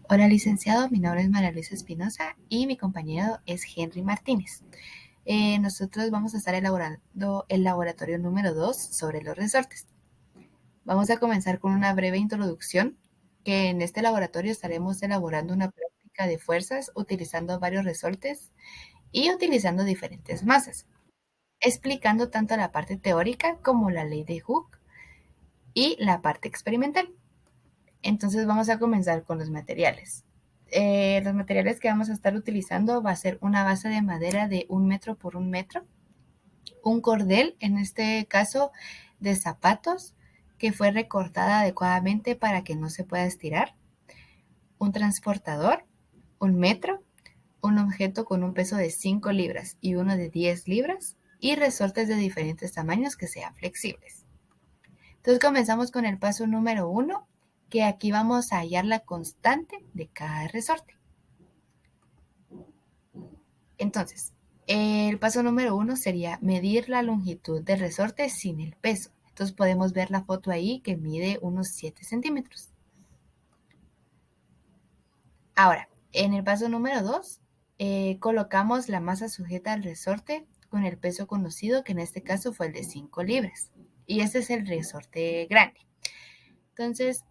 Hola, licenciado. Mi nombre es María Luisa Espinosa y mi compañero es Henry Martínez. Nosotros vamos a estar elaborando el laboratorio número 2 sobre los resortes. Vamos a comenzar con una breve introducción, que en este laboratorio estaremos elaborando una práctica de fuerzas utilizando varios resortes y utilizando diferentes masas, explicando tanto la parte teórica como la ley de Hooke y la parte experimental. Entonces vamos a comenzar con los materiales. Los materiales que vamos a estar utilizando va a ser una base de madera de 1 metro por 1 metro, un cordel, en este caso de zapatos, que fue recortada adecuadamente para que no se pueda estirar, un transportador, 1 metro, un objeto con un peso de 5 libras y uno de 10 libras, y resortes de diferentes tamaños que sean flexibles. Entonces comenzamos con el paso número 1, que aquí vamos a hallar la constante de cada resorte. Entonces, el paso número 1 sería medir la longitud del resorte sin el peso. Entonces podemos ver la foto ahí que mide unos 7 centímetros. Ahora, en el paso número 2, colocamos la masa sujeta al resorte con el peso conocido, que en este caso fue el de 5 libras. Y este es el resorte grande. Entonces,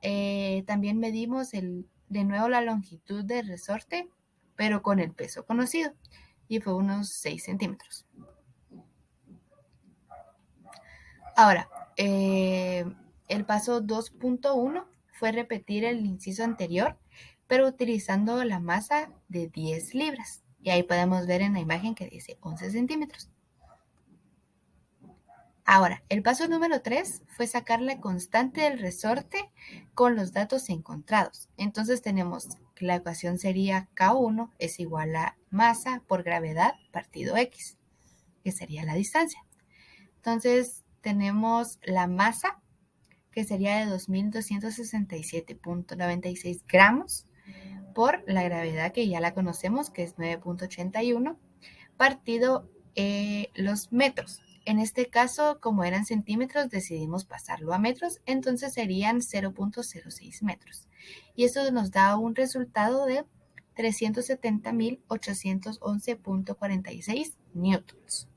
también medimos de nuevo la longitud del resorte, pero con el peso conocido, y fue unos 6 centímetros. Ahora, el paso 2.1 fue repetir el inciso anterior, pero utilizando la masa de 10 libras. Y ahí podemos ver en la imagen que dice 11 centímetros. Ahora, el paso número 3 fue sacar la constante del resorte con los datos encontrados. Entonces tenemos que la ecuación sería K1 es igual a masa por gravedad partido X, que sería la distancia. Entonces tenemos la masa, que sería de 2.267.96 gramos, por la gravedad, que ya la conocemos, que es 9.81, partido los metros. En este caso, como eran centímetros, decidimos pasarlo a metros, entonces serían 0.06 metros. Y eso nos da un resultado de 370.811.46 newtons.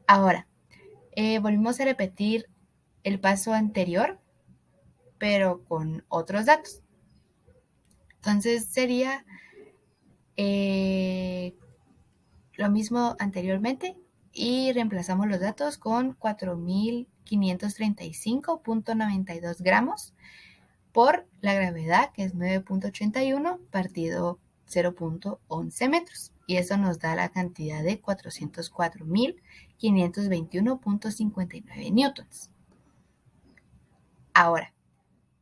Ahora, volvimos a repetir el paso anterior, pero con otros datos. Entonces sería lo mismo anteriormente, y reemplazamos los datos con 4.535.92 gramos por la gravedad, que es 9.81 partido 0.11 metros. Y eso nos da la cantidad de 404.521.59 newtons. Ahora,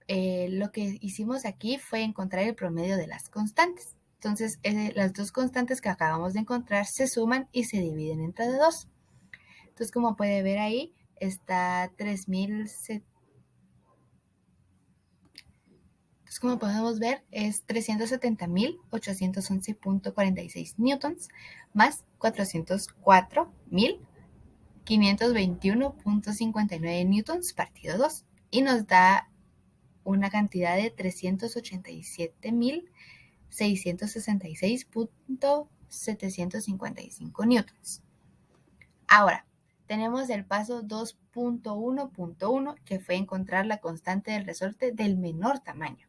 lo que hicimos aquí fue encontrar el promedio de las constantes. Entonces, las dos constantes que acabamos de encontrar se suman y se dividen entre 2. Entonces, como puede ver ahí, está 3.000. Entonces, como podemos ver, es 370.811.46 newtons más 404.521.59 newtons partido 2. Y nos da una cantidad de 387.666.755 newtons. Ahora, tenemos el paso 2.1.1, que fue encontrar la constante del resorte del menor tamaño.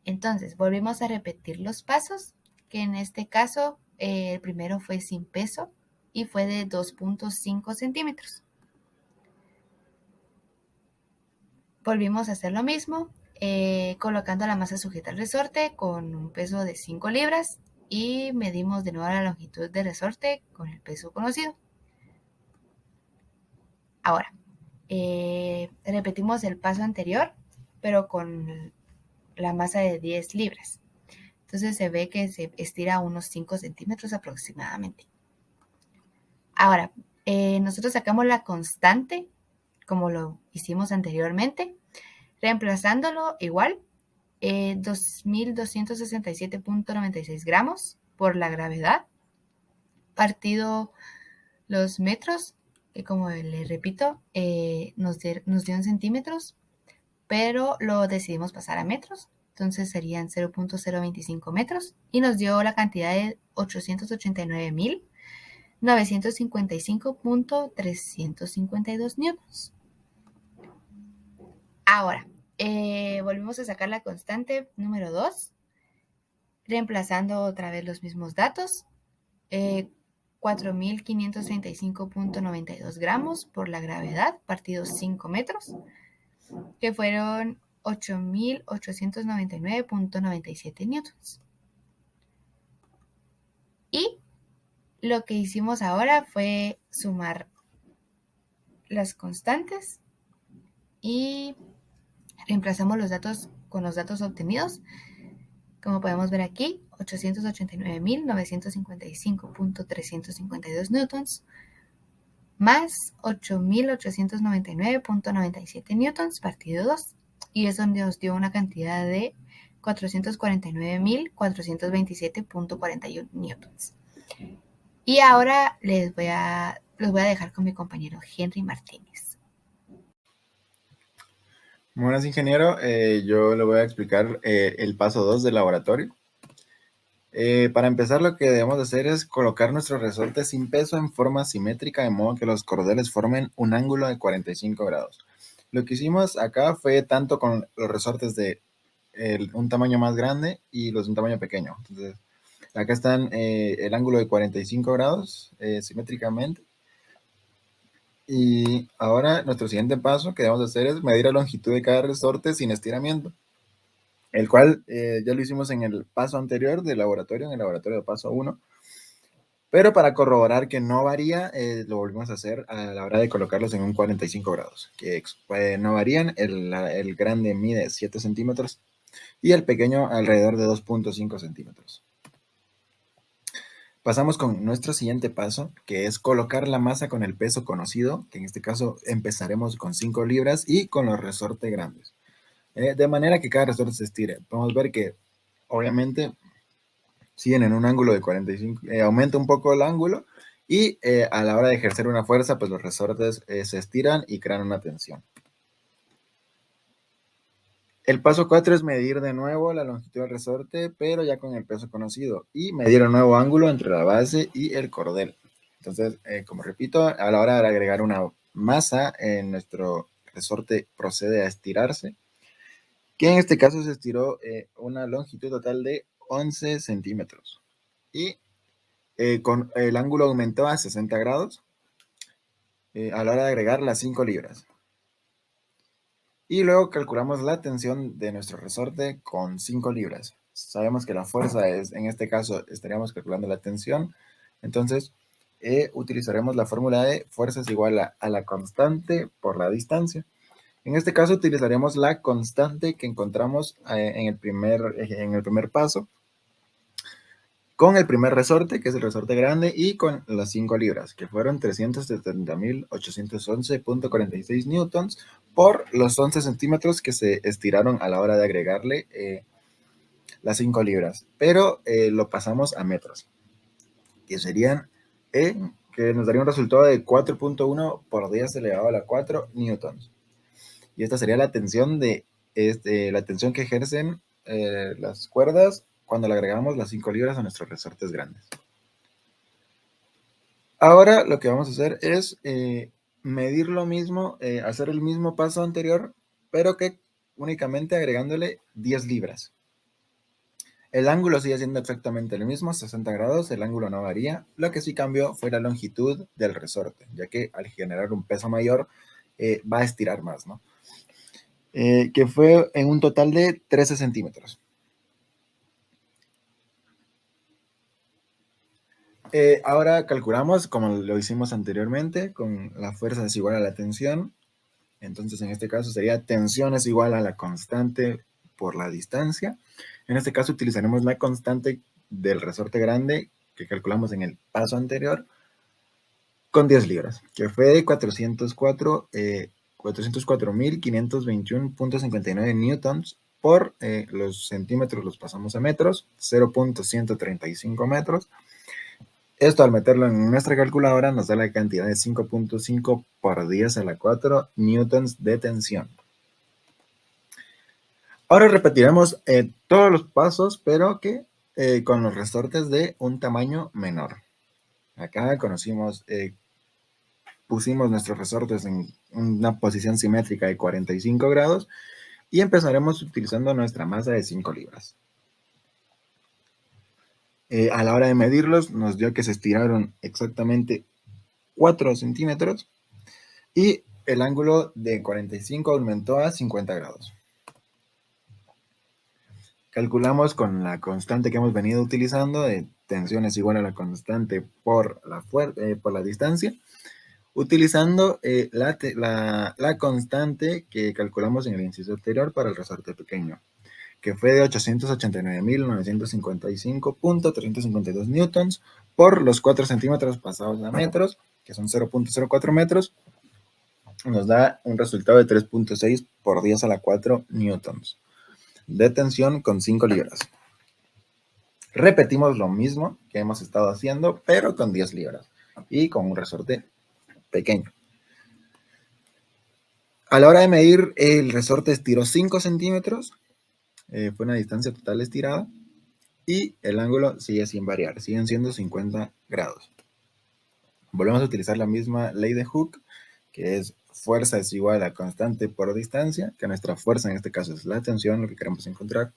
Entonces, volvimos a repetir los pasos, que en este caso el primero fue sin peso y fue de 2.5 centímetros. Volvimos a hacer lo mismo, colocando la masa sujeta al resorte con un peso de 5 libras, y medimos de nuevo la longitud del resorte con el peso conocido. Ahora, repetimos el paso anterior, pero con la masa de 10 libras. Entonces se ve que se estira unos 5 centímetros aproximadamente. Ahora, nosotros sacamos la constante, como lo hicimos anteriormente, reemplazándolo igual, 2.267.96 gramos por la gravedad, partido los metros, que como les repito, nos dio en centímetros, pero lo decidimos pasar a metros. Entonces serían 0.025 metros y nos dio la cantidad de 889.955.352 newtons. Ahora, volvemos a sacar la constante número 2, reemplazando otra vez los mismos datos. 4.535.92 gramos por la gravedad, partido 5 metros, que fueron 8.899.97 newtons. Y lo que hicimos ahora fue sumar las constantes y reemplazamos los datos con los datos obtenidos. Como podemos ver aquí, 889.955.352 newtons más 8.899.97 newtons partido 2. Y eso nos dio una cantidad de 449.427.41 newtons. Y ahora los voy a dejar con mi compañero Henry Martínez. Buenas, ingeniero. Yo le voy a explicar el paso 2 del laboratorio. Para empezar, lo que debemos hacer es colocar nuestro resorte sin peso en forma simétrica, de modo que los cordeles formen un ángulo de 45 grados. Lo que hicimos acá fue tanto con los resortes de un tamaño más grande y los de un tamaño pequeño. Entonces, acá están el ángulo de 45 grados simétricamente. Y ahora nuestro siguiente paso que debemos hacer es medir la longitud de cada resorte sin estiramiento, el cual ya lo hicimos en el paso anterior del laboratorio, en el laboratorio de paso 1. Pero para corroborar que no varía, lo volvimos a hacer a la hora de colocarlos en un 45 grados, que no varían. El grande mide 7 centímetros y el pequeño alrededor de 2.5 centímetros. Pasamos con nuestro siguiente paso, que es colocar la masa con el peso conocido, que en este caso empezaremos con 5 libras y con los resortes grandes. De manera que cada resorte se estire. Podemos ver que, obviamente, siguen en un ángulo de 45, aumenta un poco el ángulo y a la hora de ejercer una fuerza, pues los resortes se estiran y crean una tensión. El paso 4 es medir de nuevo la longitud del resorte, pero ya con el peso conocido, y medir un nuevo ángulo entre la base y el cordel. Entonces, como repito, a la hora de agregar una masa, nuestro resorte procede a estirarse, que en este caso se estiró una longitud total de 11 centímetros. Y con el ángulo aumentó a 60 grados a la hora de agregar las 5 libras. Y luego calculamos la tensión de nuestro resorte con 5 libras. Sabemos que la fuerza es, en este caso, estaríamos calculando la tensión. Entonces, utilizaremos la fórmula de fuerza es igual a la constante por la distancia. En este caso, utilizaremos la constante que encontramos en el primer paso, con el primer resorte, que es el resorte grande, y con las 5 libras, que fueron 370.811.46 newtons por los 11 centímetros que se estiraron a la hora de agregarle las 5 libras. Pero lo pasamos a metros, que serían, que nos daría un resultado de 4.1 por 10 elevado a la 4 newtons. Y esta sería la tensión la tensión que ejercen las cuerdas cuando le agregamos las 5 libras a nuestros resortes grandes. Ahora lo que vamos a hacer es medir lo mismo, hacer el mismo paso anterior, pero que únicamente agregándole 10 libras. El ángulo sigue siendo exactamente el mismo, 60 grados, el ángulo no varía. Lo que sí cambió fue la longitud del resorte, ya que al generar un peso mayor va a estirar más, ¿no? Que fue en un total de 13 centímetros. Ahora calculamos, como lo hicimos anteriormente, con la fuerza es igual a la tensión. Entonces, en este caso sería tensión es igual a la constante por la distancia. En este caso utilizaremos la constante del resorte grande que calculamos en el paso anterior con 10 libras, que fue de 404.521.59 newtons por los centímetros los pasamos a metros, 0.135 metros. Esto al meterlo en nuestra calculadora nos da la cantidad de 5.5 por 10 a la 4 newtons de tensión. Ahora repetiremos todos los pasos, pero que con los resortes de un tamaño menor. Acá pusimos nuestros resortes en una posición simétrica de 45 grados y empezaremos utilizando nuestra masa de 5 libras. A la hora de medirlos nos dio que se estiraron exactamente 4 centímetros y el ángulo de 45 aumentó a 50 grados. Calculamos con la constante que hemos venido utilizando, de tensión es igual a la constante por la distancia, utilizando la constante que calculamos en el inciso anterior para el resorte pequeño, que fue de 889.955.352 newtons por los 4 centímetros pasados a metros, que son 0.04 metros, nos da un resultado de 3.6 por 10 a la 4 newtons de tensión con 5 libras. Repetimos lo mismo que hemos estado haciendo, pero con 10 libras y con un resorte pequeño. A la hora de medir, el resorte estiró 5 centímetros, fue una distancia total estirada, y el ángulo sigue sin variar, siguen siendo 50 grados. Volvemos a utilizar la misma ley de Hooke, que es fuerza es igual a constante por distancia, que nuestra fuerza en este caso es la tensión, lo que queremos encontrar,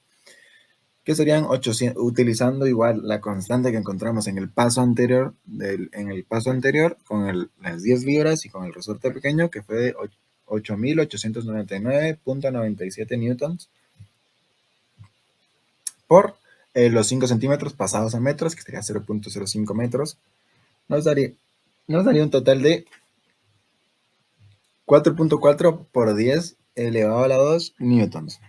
que serían 800, utilizando igual la constante que encontramos en el paso anterior, con las 10 libras y con el resorte pequeño, que fue de 8.899.97 newtons por los 5 centímetros pasados a metros, que sería 0.05 metros, nos daría un total de 4.4 por 10 elevado a la 2 newtons.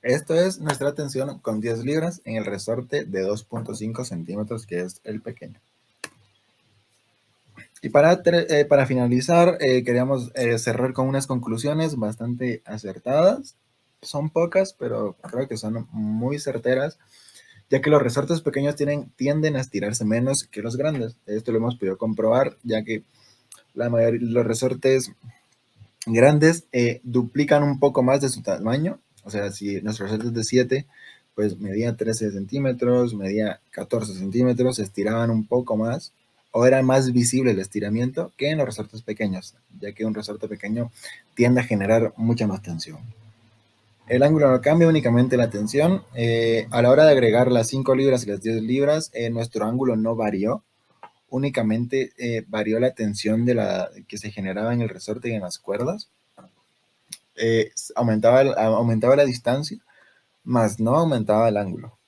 Esto es nuestra tensión con 10 libras en el resorte de 2.5 centímetros, que es el pequeño. Y para finalizar, queríamos cerrar con unas conclusiones bastante acertadas. Son pocas, pero creo que son muy certeras, ya que los resortes pequeños tienden a estirarse menos que los grandes. Esto lo hemos podido comprobar, ya que los resortes grandes duplican un poco más de su tamaño. O sea, si nuestro resorte es de 7, pues medía 13 centímetros, medía 14 centímetros, se estiraban un poco más, o era más visible el estiramiento que en los resortes pequeños, ya que un resorte pequeño tiende a generar mucha más tensión. El ángulo no cambia, únicamente la tensión. A la hora de agregar las 5 libras y las 10 libras, nuestro ángulo no varió, únicamente varió la tensión que se generaba en el resorte y en las cuerdas. Aumentaba la distancia, más no aumentaba el ángulo.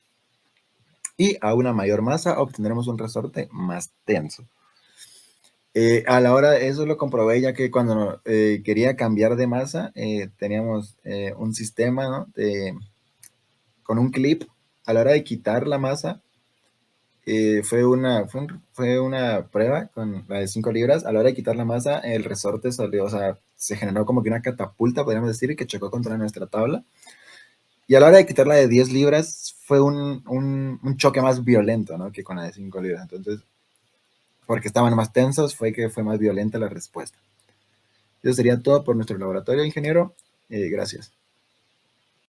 Y a una mayor masa obtendremos un resorte más tenso. A la hora, eso lo comprobé, ya que cuando quería cambiar de masa, teníamos un sistema, ¿no? Con un clip. A la hora de quitar la masa, fue una prueba con la de 5 libras. A la hora de quitar la masa, el resorte salió, o sea, se generó como que una catapulta, podríamos decir, que chocó contra nuestra tabla. Y a la hora de quitar la de 10 libras, fue un choque más violento, ¿no? Que con la de 5 libras. Entonces, porque estaban más tensos, fue más violenta la respuesta. Eso sería todo por nuestro laboratorio, ingeniero. Gracias.